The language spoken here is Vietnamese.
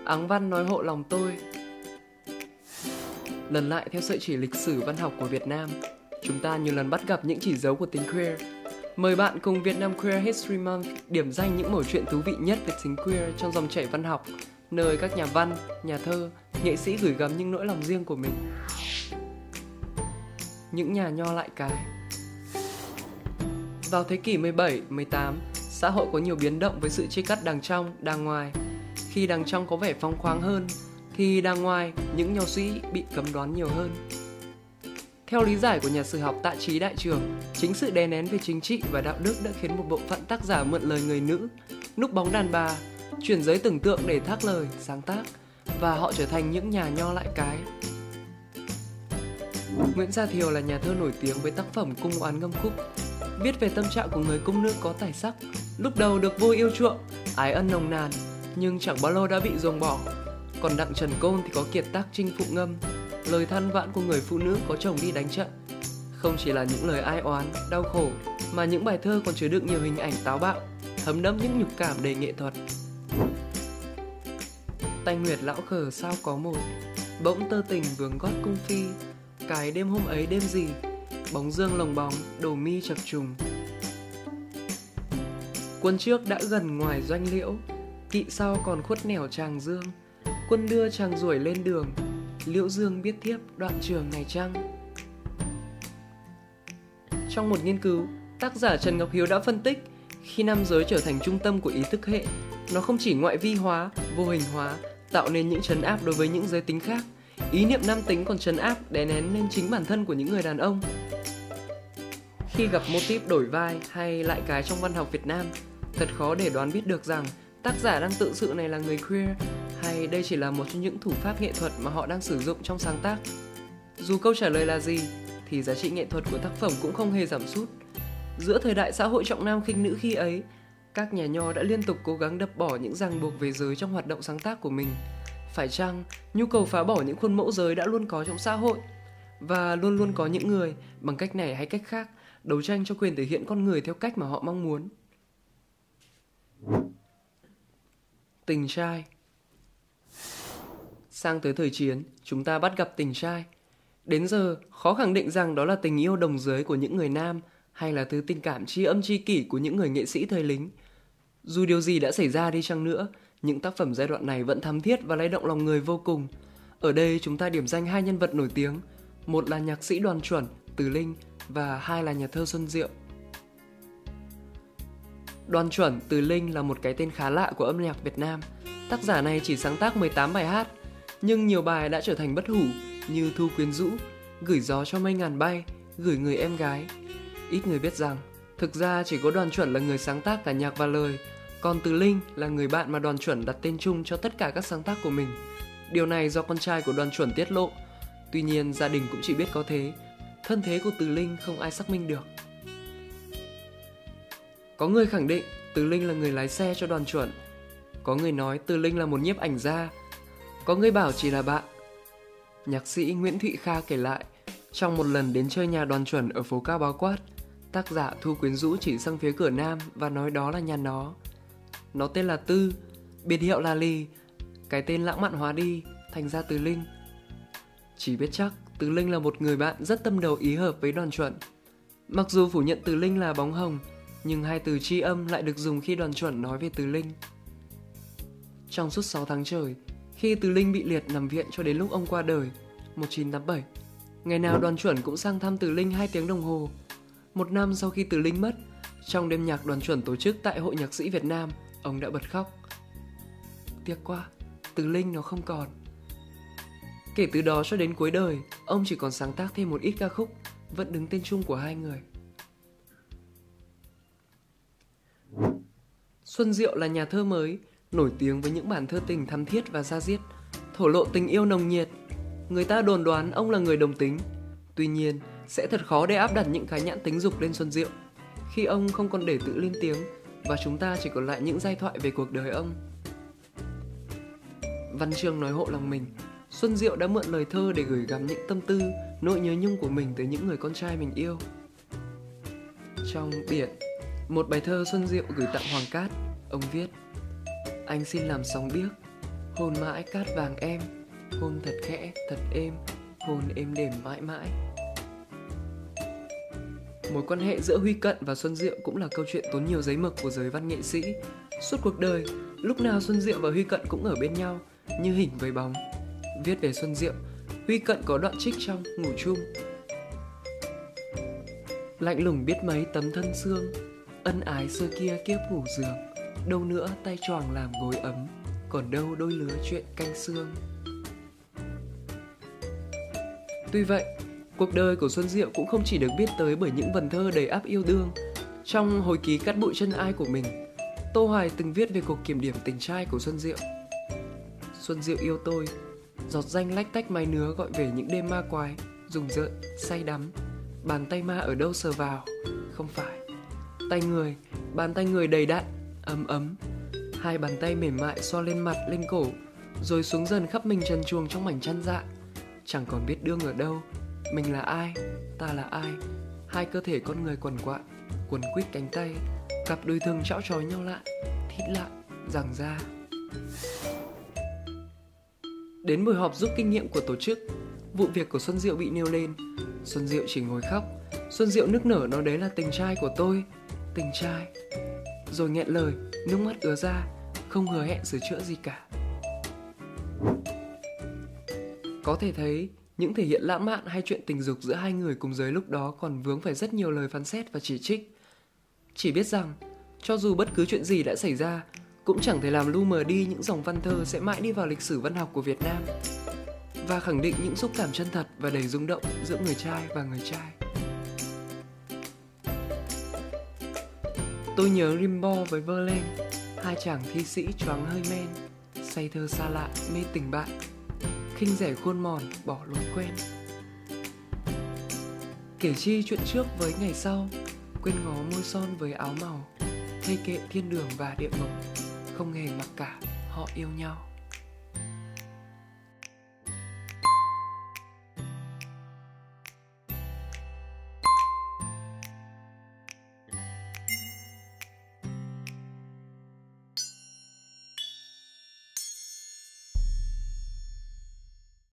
áng văn nói hộ lòng tôi. Lần lại theo sợi chỉ lịch sử văn học của Việt Nam, chúng ta nhiều lần bắt gặp những chỉ dấu của tính queer. Mời bạn cùng Việt Nam Queer History Month điểm danh những mẩu chuyện thú vị nhất về tính queer trong dòng chảy văn học, nơi các nhà văn, nhà thơ, nghệ sĩ gửi gắm những nỗi lòng riêng của mình. Những nhà nho lại cái. Vào thế kỷ 17, 18, xã hội có nhiều biến động với sự chia cắt đàng trong, đàng ngoài. Khi đàng trong có vẻ phóng khoáng hơn, thì đàng ngoài những nho sĩ bị cấm đoán nhiều hơn. Theo lý giải của nhà sử học Tạ Chí Đại Trường, chính sự đè nén về chính trị và đạo đức đã khiến một bộ phận tác giả mượn lời người nữ, núp bóng đàn bà, chuyển giới tưởng tượng để thác lời, sáng tác, và họ trở thành những nhà nho lại cái. Nguyễn Gia Thiều là nhà thơ nổi tiếng với tác phẩm Cung Oán Ngâm Khúc, viết về tâm trạng của người cung nữ có tài sắc, lúc đầu được vua yêu chuộng, ái ân nồng nàn, nhưng chẳng bao lâu đã bị ruồng bỏ. Còn Đặng Trần Côn thì có kiệt tác Chinh Phụ Ngâm, lời than vãn của người phụ nữ có chồng đi đánh trận. Không chỉ là những lời ai oán, đau khổ, mà những bài thơ còn chứa đựng nhiều hình ảnh táo bạo, thấm đẫm những nhục cảm đầy nghệ thuật. Tay nguyệt lão khờ sao có một, bỗng tơ tình vướng gót cung phi. Cái đêm hôm ấy đêm gì, bóng dương lồng bóng, đồ mi chập trùng. Quân trước đã gần ngoài doanh liễu, kỵ sau còn khuất nẻo tràng dương. Quân đưa chàng ruổi lên đường, liễu dương biết thiếp đoạn trường ngày trăng. Trong một nghiên cứu, tác giả Trần Ngọc Hiếu đã phân tích, khi nam giới trở thành trung tâm của ý thức hệ, nó không chỉ ngoại vi hóa, vô hình hóa, tạo nên những trấn áp đối với những giới tính khác. Ý niệm nam tính còn trấn áp, đè nén lên chính bản thân của những người đàn ông. Khi gặp mô típ đổi vai hay lại cái trong văn học Việt Nam, thật khó để đoán biết được rằng tác giả đang tự sự này là người queer, hay đây chỉ là một trong những thủ pháp nghệ thuật mà họ đang sử dụng trong sáng tác. Dù câu trả lời là gì, thì giá trị nghệ thuật của tác phẩm cũng không hề giảm sút. Giữa thời đại xã hội trọng nam khinh nữ khi ấy, các nhà nho đã liên tục cố gắng đập bỏ những ràng buộc về giới trong hoạt động sáng tác của mình. Phải chăng nhu cầu phá bỏ những khuôn mẫu giới đã luôn có trong xã hội, và luôn luôn có những người, bằng cách này hay cách khác, đấu tranh cho quyền thể hiện con người theo cách mà họ mong muốn. Tình trai. Sang tới thời chiến, chúng ta bắt gặp tình trai. Đến giờ, khó khẳng định rằng đó là tình yêu đồng giới của những người nam hay là thứ tình cảm tri âm tri kỷ của những người nghệ sĩ thời lính. Dù điều gì đã xảy ra đi chăng nữa, những tác phẩm giai đoạn này vẫn thắm thiết và lay động lòng người vô cùng. Ở đây chúng ta điểm danh hai nhân vật nổi tiếng, một là nhạc sĩ Đoàn Chuẩn, Từ Linh và hai là nhà thơ Xuân Diệu. Đoàn Chuẩn, Từ Linh là một cái tên khá lạ của âm nhạc Việt Nam. Tác giả này chỉ sáng tác 18 bài hát, nhưng nhiều bài đã trở thành bất hủ như Thu Quyến Rũ, Gửi gió cho mây ngàn bay, Gửi người em gái. Ít người biết rằng, thực ra chỉ có Đoàn Chuẩn là người sáng tác cả nhạc và lời, còn Từ Linh là người bạn mà Đoàn Chuẩn đặt tên chung cho tất cả các sáng tác của mình. Điều này do con trai của Đoàn Chuẩn tiết lộ. Tuy nhiên gia đình cũng chỉ biết có thế, thân thế của Từ Linh không ai xác minh được. Có người khẳng định Từ Linh là người lái xe cho Đoàn Chuẩn. Có người nói Từ Linh là một nhiếp ảnh gia. Có người bảo chỉ là bạn. Nhạc sĩ Nguyễn Thụy Kha kể lại, trong một lần đến chơi nhà Đoàn Chuẩn ở phố Cao Báo Quát, tác giả Thu Quyến Rũ chỉ sang phía cửa nam và nói đó là nhà nó. Nó tên là Tư, biệt hiệu là Lì, cái tên lãng mạn hóa đi, thành ra Từ Linh. Chỉ biết chắc Từ Linh là một người bạn rất tâm đầu ý hợp với Đoàn Chuẩn. Mặc dù phủ nhận Từ Linh là bóng hồng, nhưng hai từ tri âm lại được dùng khi Đoàn Chuẩn nói về Từ Linh. Trong suốt 6 tháng trời, khi Từ Linh bị liệt nằm viện cho đến lúc ông qua đời, 1987, ngày nào Đoàn Chuẩn cũng sang thăm Từ Linh 2 tiếng đồng hồ. Một năm sau khi Từ Linh mất, trong đêm nhạc Đoàn Chuẩn tổ chức tại Hội Nhạc sĩ Việt Nam, ông đã bật khóc. Tiếc quá, Từ Linh nó không còn. Kể từ đó cho đến cuối đời, ông chỉ còn sáng tác thêm một ít ca khúc, vẫn đứng tên chung của hai người. Xuân Diệu là nhà thơ mới, nổi tiếng với những bản thơ tình thắm thiết và da diết, thổ lộ tình yêu nồng nhiệt. Người ta đồn đoán ông là người đồng tính. Tuy nhiên, sẽ thật khó để áp đặt những cái nhãn tính dục lên Xuân Diệu, khi ông không còn để tự lên tiếng và chúng ta chỉ còn lại những giai thoại về cuộc đời ông. Văn chương nói hộ lòng mình, Xuân Diệu đã mượn lời thơ để gửi gắm những tâm tư, nỗi nhớ nhung của mình tới những người con trai mình yêu. Trong Biển, một bài thơ Xuân Diệu gửi tặng Hoàng Cát, ông viết: Anh xin làm sóng biếc, Hôn mãi cát vàng em, hôn thật khẽ, thật êm, hôn êm đềm mãi mãi. Mối quan hệ giữa Huy Cận và Xuân Diệu cũng là câu chuyện tốn nhiều giấy mực của giới văn nghệ sĩ. Suốt cuộc đời, lúc nào Xuân Diệu và Huy Cận cũng ở bên nhau, như hình với bóng. Viết về Xuân Diệu, Huy Cận có đoạn trích trong Ngủ Chung. Lạnh lùng biết mấy tấm thân xương, ân ái xưa kia kiếp ngủ giường. Đâu nữa tay choàng làm gối ấm, còn đâu đôi lứa chuyện canh xương. Tuy vậy, cuộc đời của Xuân Diệu cũng không chỉ được biết tới bởi những vần thơ đầy áp yêu đương. Trong hồi ký Cát bụi chân ai của mình, Tô Hoài từng viết về cuộc kiểm điểm tình trai của Xuân Diệu. Xuân Diệu yêu tôi, giọt danh lách tách mái nứa gọi về những đêm ma quái, rùng rợn, say đắm. Bàn tay ma ở đâu sờ vào? Không phải. Tay người, bàn tay người đầy đặn, ấm ấm. Hai bàn tay mềm mại xoa lên mặt, lên cổ, rồi xuống dần khắp mình trần truồng trong mảnh chăn dạ. Chẳng còn biết đương ở đâu, mình là ai, ta là ai. Hai cơ thể con người quằn quại, quấn quýt cánh tay, cặp đôi thương trão trói nhau lại, thít lại, giằng ra. Đến buổi họp rút kinh nghiệm của tổ chức, vụ việc của Xuân Diệu bị nêu lên. Xuân Diệu chỉ ngồi khóc. Xuân Diệu nức nở nói đấy là tình trai của tôi, tình trai. Rồi nghẹn lời, nước mắt ứa ra, không hứa hẹn sửa chữa gì cả. Có thể thấy, những thể hiện lãng mạn hay chuyện tình dục giữa hai người cùng giới lúc đó còn vướng phải rất nhiều lời phán xét và chỉ trích. Chỉ biết rằng, cho dù bất cứ chuyện gì đã xảy ra, cũng chẳng thể làm lu mờ đi những dòng văn thơ sẽ mãi đi vào lịch sử văn học của Việt Nam và khẳng định những xúc cảm chân thật và đầy rung động giữa người trai và người trai. Tôi nhớ Rimbaud với Verlaine, hai chàng thi sĩ choáng hơi men, say thơ xa lạ mê tình bạn, khinh rẻ khuôn mòn bỏ lối quen. Kể chi chuyện trước với ngày sau, quên ngó môi son với áo màu, thay kệ thiên đường và địa ngục, không hề mặc cả họ yêu nhau.